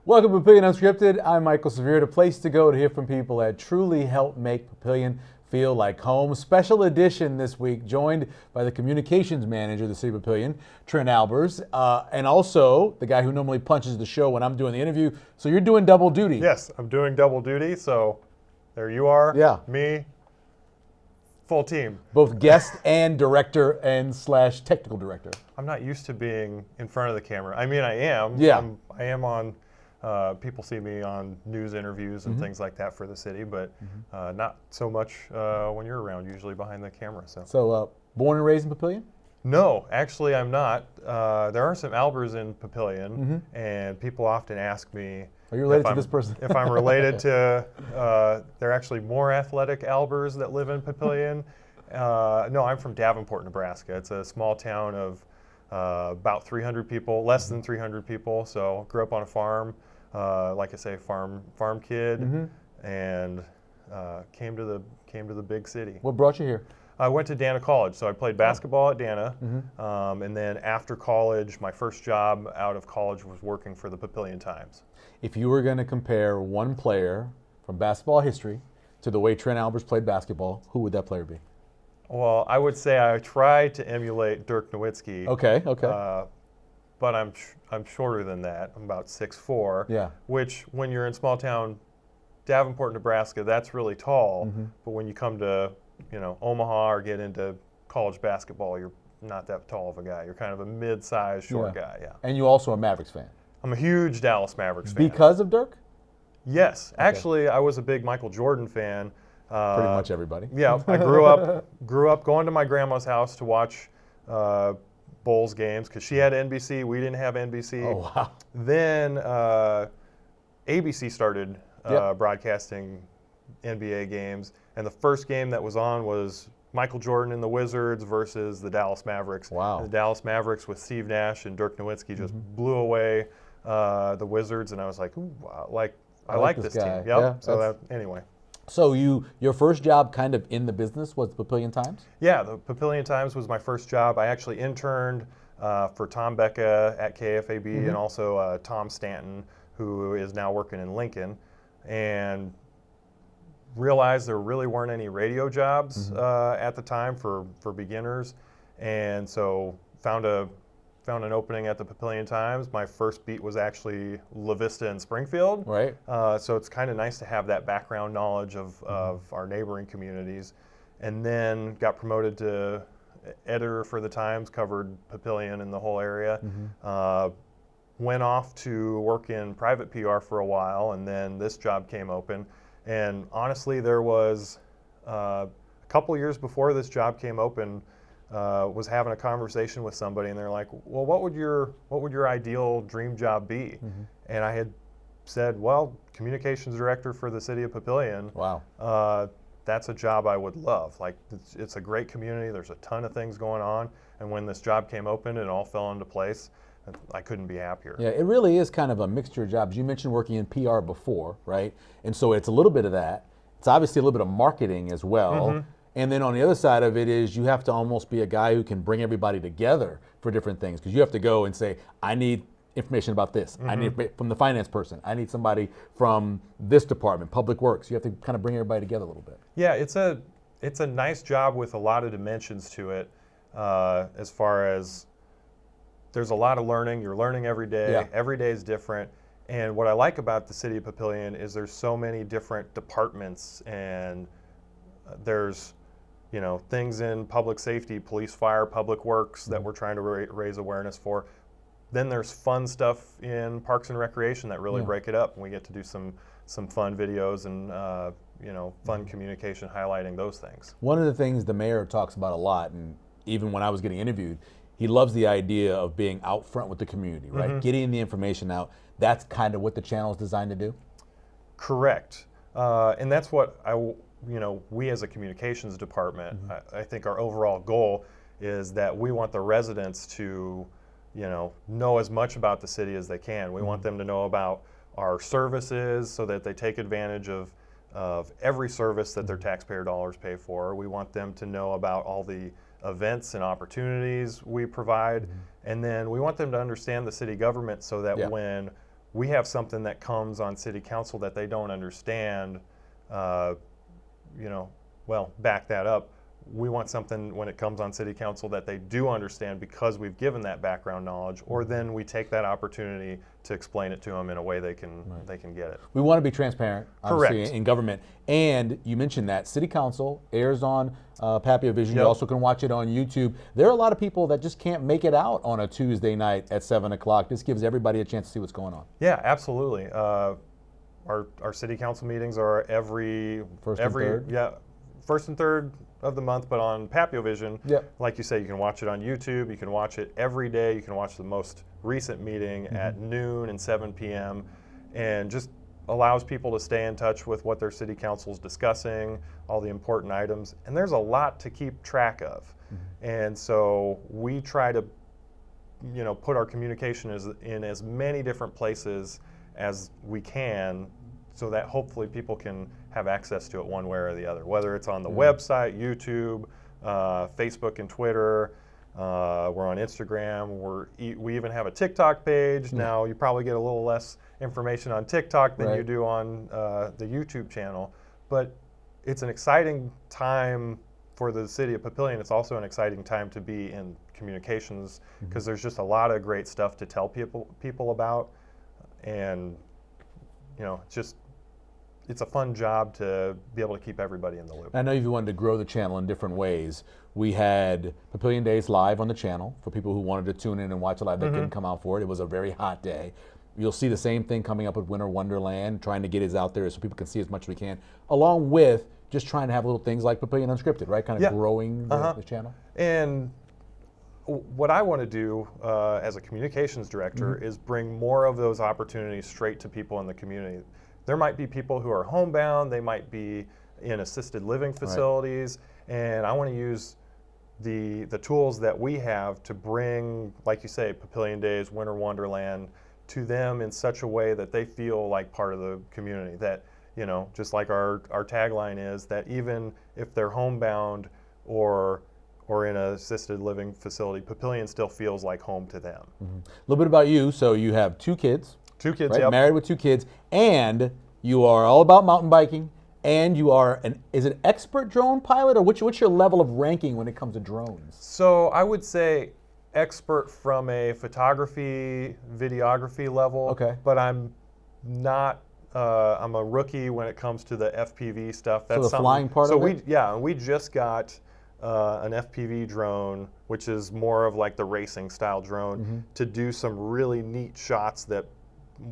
Welcome to Papillion UnScripted. I'm Michael Severe, the place to go to hear from people that truly help make Papillion feel like home. Special edition this week, joined by the communications manager of the City of Papillion, Trent Albers, and also the guy who normally punches the show when I'm doing the interview. So you're doing double duty. Yes, I'm doing double duty, so there you are, me, full team. Both guest and director and / technical director. I'm not used to being in front of the camera. I mean, I am. Yeah. I am on, people see me on news interviews and things like that for the city, but not so much when you're around, usually behind the camera. So born and raised in Papillion? No, actually I'm not. There are some Albers in Papillion, and people often ask me, are you related to this person? If I'm related to, there are actually more athletic Albers that live in Papillion. No, I'm from Davenport, Nebraska. It's a small town of about 300 people, less than 300 people. So grew up on a farm, like I say, farm kid, and came to the big city. What brought you here? I went to Dana College, so I played basketball at Dana, and then after college, my first job out of college was working for the Papillion Times. If you were going to compare one player from basketball history to the way Trent Albers played basketball, who would that player be? Well, I would say I tried to emulate Dirk Nowitzki. Okay. But I'm shorter than that. I'm about 6'4". Yeah. Which, when you're in small town Davenport, Nebraska, that's really tall. But when you come to Omaha or get into college basketball, you're not that tall of a guy. You're kind of a mid-sized short guy. Yeah. And you also a Mavericks fan. I'm a huge Dallas Mavericks fan. Because of Dirk? Yes. Okay. Actually, I was a big Michael Jordan fan. Pretty much everybody. Yeah. I grew up going to my grandma's house to watch Bulls games because she had NBC. We didn't have NBC. Oh, wow. Then ABC started broadcasting NBA games, and the first game that was on was Michael Jordan and the Wizards versus the Dallas Mavericks. Wow. And the Dallas Mavericks with Steve Nash and Dirk Nowitzki just blew away the Wizards, and I was like, ooh, wow, I like this guy. team. Yep. Yeah, so anyway. So your first job kind of in the business was the Papillion Times? Yeah, the Papillion Times was my first job. I actually interned for Tom Becca at KFAB and also Tom Stanton, who is now working in Lincoln, and realized there really weren't any radio jobs at the time for beginners, and so found an opening at the Papillion Times. My first beat was actually La Vista and Springfield. Right. So it's kind of nice to have that background knowledge of our neighboring communities. And then got promoted to editor for the Times, covered Papillion and the whole area. Went off to work in private PR for a while, and then this job came open. And honestly, there was a couple years before this job came open, was having a conversation with somebody, and they're like, well, what would your ideal dream job be? And I had said, well, communications director for the City of Papillion. Wow. That's a job I would love. Like, it's a great community. There's a ton of things going on. And when this job came open, it all fell into place. I couldn't be happier. Yeah, it really is kind of a mixture of jobs. You mentioned working in PR before, right? And so it's a little bit of that. It's obviously a little bit of marketing as well. And then on the other side of it is you have to almost be a guy who can bring everybody together for different things, because you have to go and say, I need information about this. I need from the finance person. I need somebody from this department, public works. You have to kind of bring everybody together a little bit. Yeah, it's a nice job with a lot of dimensions to it, as far as there's a lot of learning. You're learning every day. Yeah. Every day is different. And what I like about the City of Papillion is there's so many different departments, and there's things in public safety, police, fire, public works that we're trying to raise awareness for. Then there's fun stuff in parks and recreation that really break it up, and we get to do some fun videos and fun communication highlighting those things. One of the things the mayor talks about a lot, and even when I was getting interviewed, he loves the idea of being out front with the community, right? Getting the information out. That's kind of what the channel is designed to do? Correct. And that's what we as a communications department, I think our overall goal is that we want the residents to, know as much about the city as they can. We want them to know about our services so that they take advantage of every service that their taxpayer dollars pay for. We want them to know about all the events and opportunities we provide, and then we want them to understand the city government so that when we have something that comes on city council that they don't understand, well, back that up. We want something when it comes on city council that they do understand because we've given that background knowledge, or then we take that opportunity to explain it to them in a way they can get it. We want to be transparent, obviously, Correct. in government. And you mentioned that city council airs on Papillion Vision. You also can watch it on YouTube. There are a lot of people that just can't make it out on a Tuesday night at 7 o'clock. This gives everybody a chance to see what's going on. Yeah, absolutely. Our city council meetings are every First and third? Yeah, first and third of the month, but on Papillion Vision, Yep. like you say, you can watch it on YouTube. You can watch it every day. You can watch the most recent meeting at noon and 7 p.m. and just allows people to stay in touch with what their city council is discussing, all the important items. And there's a lot to keep track of. And so we try to, put our communication in as many different places as we can, so that hopefully people can have access to it one way or the other, whether it's on the website, YouTube, Facebook and Twitter. We're on Instagram. We even have a TikTok page. Now, you probably get a little less information on TikTok than you do on the YouTube channel. But it's an exciting time for the city of Papillion. It's also an exciting time to be in communications because there's just a lot of great stuff to tell people about. And, it's a fun job to be able to keep everybody in the loop. I know you wanted to grow the channel in different ways. We had Papillion Days live on the channel for people who wanted to tune in and watch it live. They couldn't come out for it. It was a very hot day. You'll see the same thing coming up with Winter Wonderland, trying to get it out there so people can see as much as we can, along with just trying to have little things like Papillion UnScripted, right? Kind of growing the channel. And what I want to do as a communications director is bring more of those opportunities straight to people in the community. There might be people who are homebound, they might be in assisted living facilities, and I want to use the tools that we have to bring, like you say, Papillion Days, Winter Wonderland, to them in such a way that they feel like part of the community. That, just like our tagline is, that even if they're homebound or in an assisted living facility, Papillion still feels like home to them. A little bit about you. So you have 2 kids. 2 kids, right? yep. Married with 2 kids, and you are all about mountain biking, and you are is an expert drone pilot, or what's your level of ranking when it comes to drones? So I would say expert from a photography, videography level. Okay. But I'm not. I'm a rookie when it comes to the FPV stuff. That's the flying part of it? We just got an FPV drone, which is more of like the racing style drone, to do some really neat shots that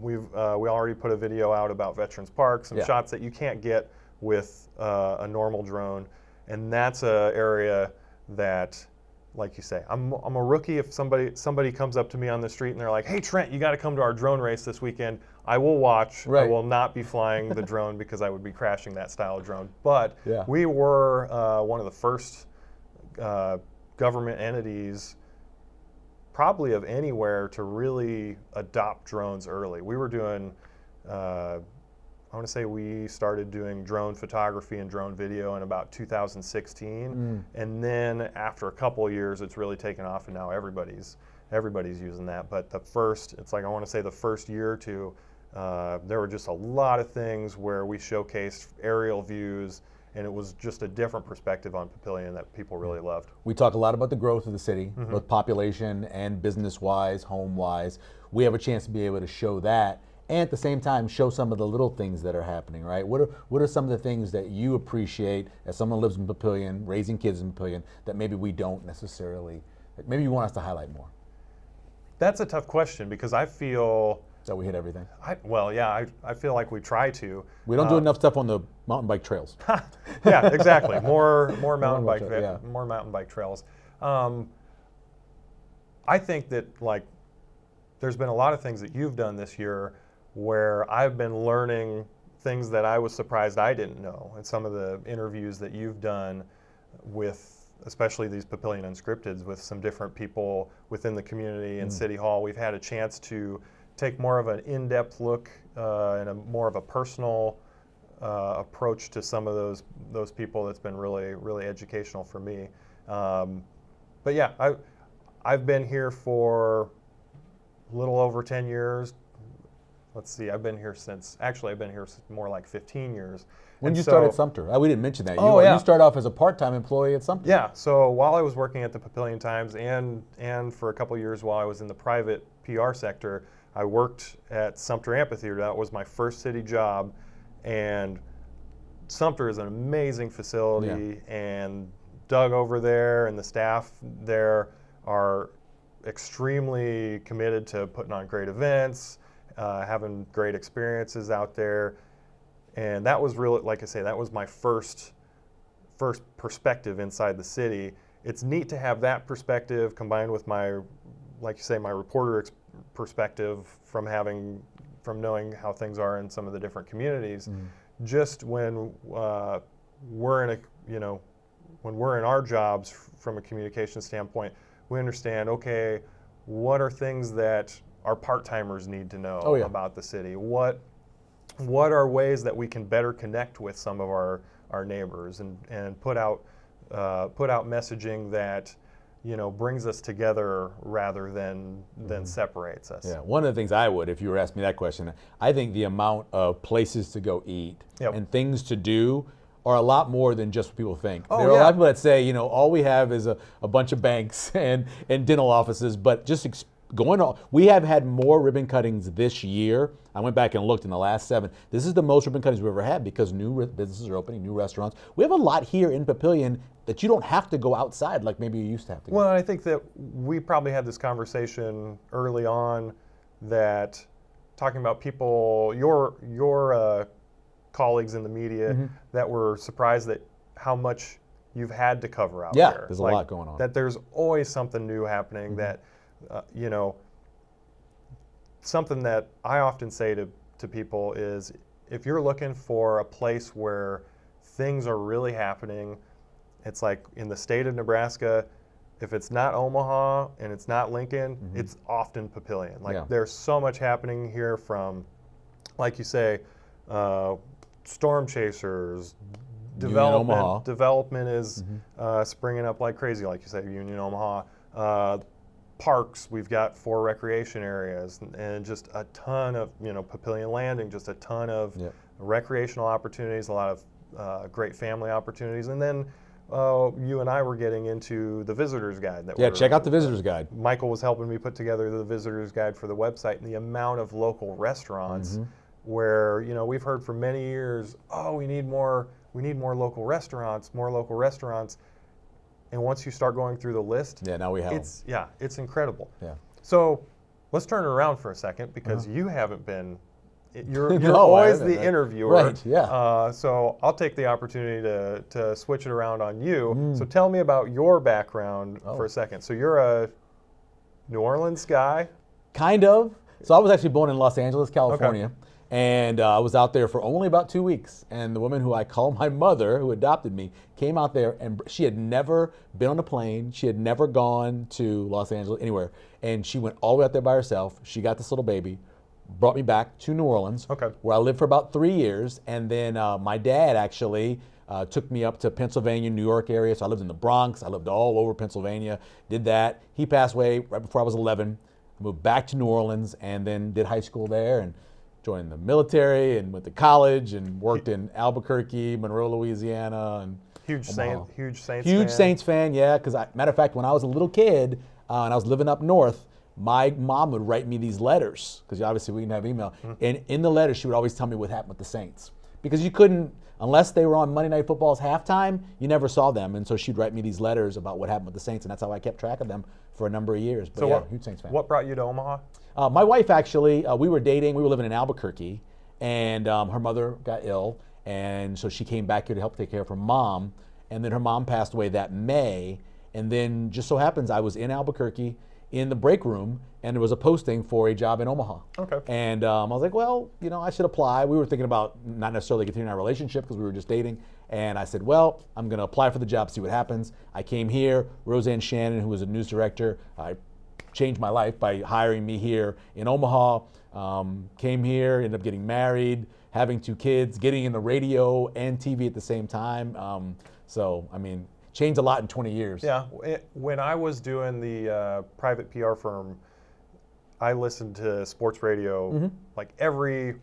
we already put a video out about Veterans Park, some shots that you can't get with a normal drone, and that's an area that, like you say, I'm a rookie. If somebody comes up to me on the street and they're like, "Hey Trent, you got to come to our drone race this weekend," I will watch. Right. I will not be flying the drone because I would be crashing that style of drone. But Yeah. we were one of the first government entities, probably of anywhere, to really adopt drones early. We were doing, I want to say we started doing drone photography and drone video in about 2016. And then after a couple of years, it's really taken off, and now everybody's using that. But I want to say the first year or two, there were just a lot of things where we showcased aerial views, and it was just a different perspective on Papillion that people really loved. We talk a lot about the growth of the city, both population and business-wise, home-wise. We have a chance to be able to show that, and at the same time, show some of the little things that are happening, right? What are some of the things that you appreciate as someone who lives in Papillion, raising kids in Papillion, that maybe we don't necessarily, maybe you want us to highlight more? That's a tough question because I feel... That we hit everything? I feel like we try to. We don't do enough stuff on the mountain bike trails. Yeah, exactly. More mountain bike trails. I think that there's been a lot of things that you've done this year where I've been learning things that I was surprised I didn't know. And some of the interviews that you've done with, especially these Papillion UnScripteds, with some different people within the community and City Hall, we've had a chance to take more of an in-depth look and a more of a personal approach to some of those people. That's been really, really educational for me. But yeah, I've been here for a little over 10 years, let's see, I've been here more like 15 years. When And did you so- start at Sumter? We didn't mention that. Oh, yeah. You started off as a part-time employee at Sumter. Yeah, so while I was working at the Papillion Times and for a couple of years while I was in the private PR sector, I worked at Sumter Amphitheater. That was my first city job, and Sumter is an amazing facility, and Doug over there and the staff there are extremely committed to putting on great events, having great experiences out there, and that was really, like I say, that was my first perspective inside the city. It's neat to have that perspective combined with my, like you say, my reporter perspective from knowing how things are in some of the different communities. Just when we're in our jobs from a communication standpoint, we understand, okay, what are things that our part-timers need to know about the city? What are ways that we can better connect with some of our neighbors and put out messaging that brings us together rather than separates us. Yeah, one of the things I would, if you were asking me that question, I think the amount of places to go eat and things to do are a lot more than just what people think. There are a lot of people that say, all we have is a bunch of banks and dental offices, but just going on, we have had more ribbon cuttings this year. I went back and looked in the last 7. This is the most ribbon cuttings we've ever had because new businesses are opening, new restaurants. We have a lot here in Papillion that you don't have to go outside like maybe you used to have to go. Well, I think that we probably had this conversation early on that talking about people, your colleagues in the media that were surprised that how much you've had to cover out there. There's a lot going on. That there's always something new happening that, something that I often say to people is if you're looking for a place where things are really happening, it's like in the state of Nebraska, if it's not Omaha and it's not Lincoln, it's often Papillion. There's so much happening here from, like you say, storm chasers, development. Development is springing up like crazy, like you say, Union Omaha. Parks, we've got 4 recreation areas and just a ton of, Papillion Landing, just a ton of recreational opportunities, a lot of great family opportunities. And then you and I were getting into the visitor's guide. Check out the visitor's guide. Michael was helping me put together the visitor's guide for the website, and the amount of local restaurants where, we've heard for many years, we need more local restaurants, And once you start going through the list, now we have it's incredible. Yeah. So let's turn it around for a second because you haven't been. You're No, always the interviewer. Right. Yeah. So I'll take the opportunity to switch it around on you. So tell me about your background for a second. So you're a New Orleans guy. Kind of. So I was actually born in Los Angeles, California. And I was out there for only about 2 weeks. And the woman who I call my mother, who adopted me, came out there, and she had never been on a plane. She had never gone to Los Angeles, anywhere. And she went all the way out there by herself. She got this little baby, brought me back to New Orleans, where I lived for about 3 years. And then my dad actually took me up to Pennsylvania, New York area. So I lived in the Bronx. I lived all over Pennsylvania, did that. He passed away right before I was 11. I moved back to New Orleans and then did high school there and joined the military and went to college and worked in Albuquerque, Monroe, Louisiana, and Huge Saints fan, yeah. Because matter of fact, when I was a little kid and I was living up north, my mom would write me these letters because obviously we didn't have email. And in the letters, she would always tell me what happened with the Saints because you couldn't, unless they were on Monday Night Football's halftime, you never saw them. And so she'd write me these letters about what happened with the Saints, and that's how I kept track of them for a number of years. But so huge Saints fan. What brought you to Omaha? My wife actually, we were dating. We were living in Albuquerque, and her mother got ill, and so she came back here to help take care of her mom. And then her mom passed away that May, and then just so happens I was in Albuquerque in the break room, and there was a posting for a job in Omaha. And I was like, well, I should apply. We were thinking about not necessarily continuing our relationship because we were just dating. And I said, well, I'm going to apply for the job, see what happens. I came here. Roseanne Shannon, who was a news director, changed my life by hiring me here in Omaha. Came here, ended up getting married, having 2 kids, getting in the radio and TV at the same time. Changed a lot in 20 years. Yeah, when I was doing the private PR firm, I listened to sports radio like it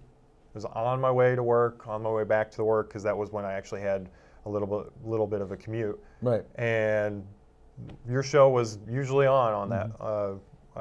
was on my way to work, on my way back to work, because that was when I actually had a little bit of a commute. Right. And your show was usually on that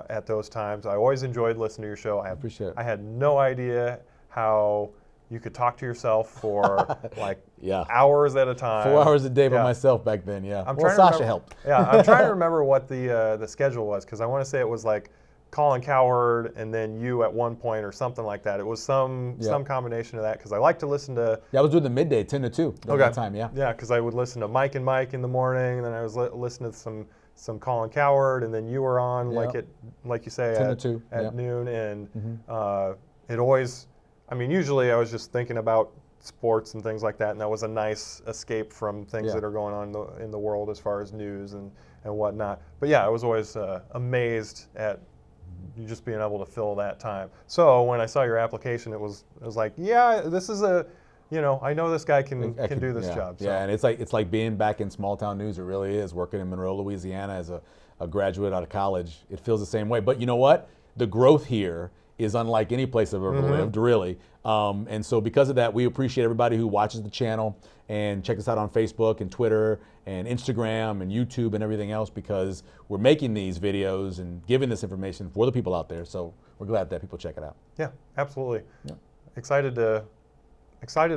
at those times. I always enjoyed listening to your show. I appreciate it. I had no idea how you could talk to yourself for like hours at a time. 4 hours a day by myself back then. Yeah. Well, Sasha helped. Yeah, I'm trying to remember what the schedule was, because I want to say it was like Colin Cowherd and then you at one point or something like that. It was some combination of that, because I like to listen to. Yeah, I was doing the midday 10 to 2 during that time. Yeah. Yeah, because I would listen to Mike and Mike in the morning, and then I was listening to some Colin Cowherd, and then you were on like you say 10 to 2 at noon, and it always. I mean, usually I was just thinking about sports and things like that, and that was a nice escape from things that are going on in the world as far as news and whatnot. But yeah, I was always amazed at you just being able to fill that time. So when I saw your application, it was like, yeah, this is I know this guy can do this job. So. Yeah, and it's like being back in small town news. It really is. Working in Monroe, Louisiana as a graduate out of college, it feels the same way. But you know what? The growth here is unlike any place I've ever lived, really. And so because of that, we appreciate everybody who watches the channel and check us out on Facebook and Twitter and Instagram and YouTube and everything else, because we're making these videos and giving this information for the people out there. So we're glad that people check it out. Yeah, absolutely. Yeah. Excited to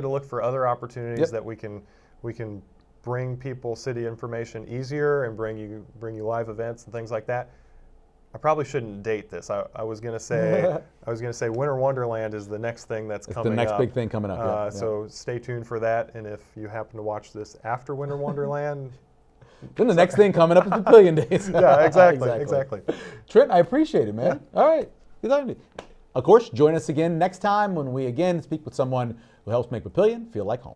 look for other opportunities that we can bring people city information easier and bring you live events and things like that. I probably shouldn't date this. I was gonna say Winter Wonderland is the next thing that's coming up. The next big thing coming up. So stay tuned for that. And if you happen to watch this after Winter Wonderland, then the next thing coming up is Papillion Days. Yeah, exactly. Trent, I appreciate it, man. All right, good talking to you. Of course, join us again next time when we again speak with someone who helps make Papillion feel like home.